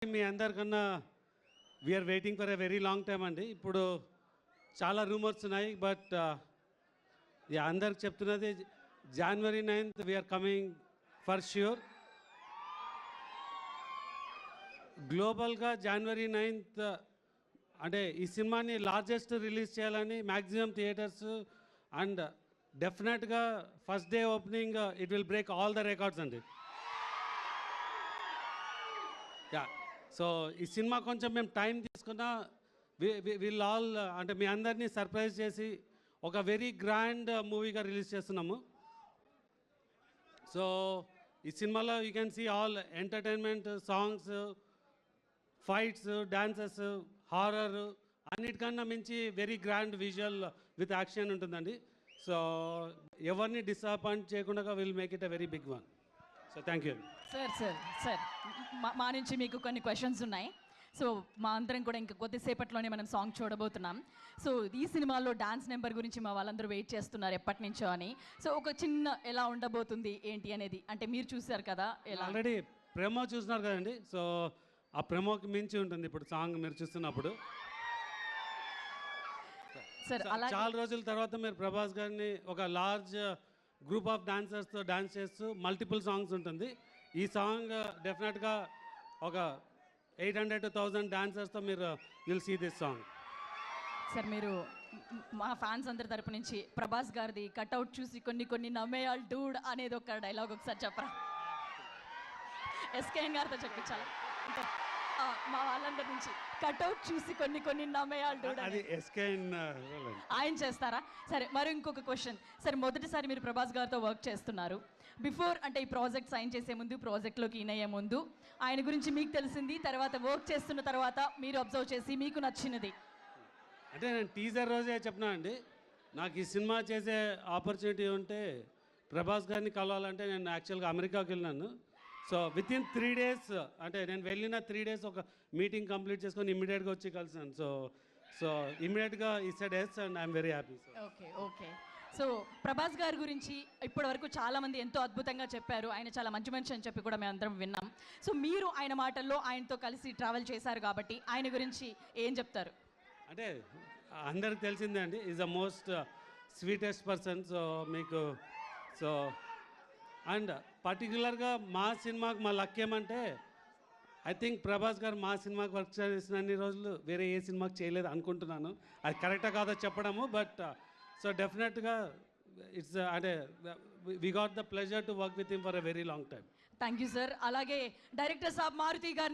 మీ అందరికన్నా we are waiting for a very long time అండి. ఇప్పుడు చాలా రూమర్స్ ఉన్నాయి, బట్ అందరికి చెప్తున్నది January 9th we're coming for sure. గ్లోబల్గా January 9th అంటే ఈ సినిమాని లార్జెస్ట్ రిలీజ్ చేయాలని మ్యాక్సిమం థియేటర్స్ అండ్ డెఫినెట్గా first day opening it will break all the records అండి. యా, సో ఈ సినిమా కొంచెం మేము టైం తీసుకున్నా వీళ్ళు ఆల్ అంటే మీ అందరినీ సర్ప్రైజ్ చేసి ఒక వెరీ గ్రాండ్ మూవీగా రిలీజ్ చేస్తున్నాము. సో ఈ సినిమాలో you can see all entertainment, songs, fights, dances, horror అన్నిటికన్నా మించి very grand visual with action ఉంటుందండి. సో ఎవరిని డిసప్పాయింట్ చేయకుండా will make it a very big one. So thank you. Sir మా నుంచి మీకు కొన్ని క్వశ్చన్స్ ఉన్నాయి. సో మా అందరం కూడా ఇంకా కొద్దిసేపట్లోనే మనం సాంగ్ చూడబోతున్నాం. సో ఈ సినిమాలో డాన్స్ నెంబర్ గురించి మా వాళ్ళందరూ వెయిట్ చేస్తున్నారు ఎప్పటి నుంచో అని. సో ఒక చిన్న ఎలా ఉండబోతుంది ఏంటి అనేది, అంటే మీరు చూసారు కదా, ఎలా ఆల్రెడీ ప్రెమో చూస్తున్నారు కదండి. సో ఆ ప్రెమోకి మించి ఉంటుంది ఇప్పుడు సాంగ్ మీరు చూస్తున్నప్పుడు. సార్ అలా చాలా రోజుల తర్వాత మీరు ప్రభాస్ గారిని ఒక లార్జ్ గ్రూప్ ఆఫ్ డాన్సర్స్తో డాన్స్ చేస్తూ మల్టిపుల్ సాంగ్స్ ఉంటుంది. ఈ సాంగ్ డెఫినెట్గా ఒక 800 to 1000 డాన్సర్స్తో మీరు will see this song. Sir మీరు మా ఫ్యాన్స్ అందరి తరపు నుంచి ప్రభాస్ గారిది కట్అవుట్ చూసి కొన్ని నమ్మేయాల్ డూడ్ అనేది ఒక డైలాగ్ ఒకసారి చెప్పరా? ఎస్కేఎన్ గారితో చెప్పించాలి అంటే మా వాళ్ళందరి నుంచి కట్అవుట్ చూసి కొన్ని నమ్మేయాల్ డూడ్ అది ఎస్కేఎన్ ఆయన చేస్తారా? సరే, మరి ఇంకొక క్వశ్చన్ సార్, మొదటిసారి మీరు ప్రభాస్ గారితో వర్క్ చేస్తున్నారు. బిఫోర్ అంటే ఈ ప్రాజెక్ట్ సైన్ చేసే ముందు, ప్రాజెక్ట్లోకి ఇన్ అయ్యే ముందు ఆయన గురించి మీకు తెలిసింది, తర్వాత వర్క్ చేస్తున్న తర్వాత మీరు అబ్జర్వ్ చేసి మీకు నచ్చినది అంటే నేను టీజర్ రోజే చెప్పినా అండి, నాకు ఈ సినిమా చేసే ఆపర్చునిటీ ఉంటే ప్రభాస్ గారిని కలవాలంటే నేను యాక్చువల్గా అమెరికాకి వెళ్ళినాను. సో విత్ ఇన్ 3 days అంటే నేను వెళ్ళిన 3 days ఒక మీటింగ్ కంప్లీట్ చేసుకొని ఇమ్మీడియట్గా వచ్చి కలిసాను. సో ఇమ్మీడియట్గా ఈ said yes and I am very happy. Okay. So Prabhas గారి గురించి ఇప్పటి వరకు చాలామంది ఎంతో అద్భుతంగా చెప్పారు. ఆయన చాలా మంచి మనిషి అని చెప్పి కూడా మేము అందరం విన్నాం. సో మీరు ఆయన మాటల్లో ఆయనతో కలిసి ట్రావెల్ చేశారు కాబట్టి ఆయన గురించి ఏం చెప్తారు? అంటే అందరికి తెలిసిందే అండి, is the most sweetest person. So మీకు సో అండ్ పర్టికులర్గా మా సినిమాకి మా లక్ ఏమంటే ఐ థింక్ ప్రభాస్ గారు మా సినిమాకి వర్క్ చేసిన అన్ని రోజులు వేరే ఏ సినిమాకి చేయలేదు అనుకుంటున్నాను. అది కరెక్టా కాదో చెప్పడము, బట్ సో డెఫినెట్గా ఇట్స్ అంటే we got the pleasure to work with him for a very long time. Thank you sir. అలాగే డైరెక్టర్ సాబ్ మారుతి గారు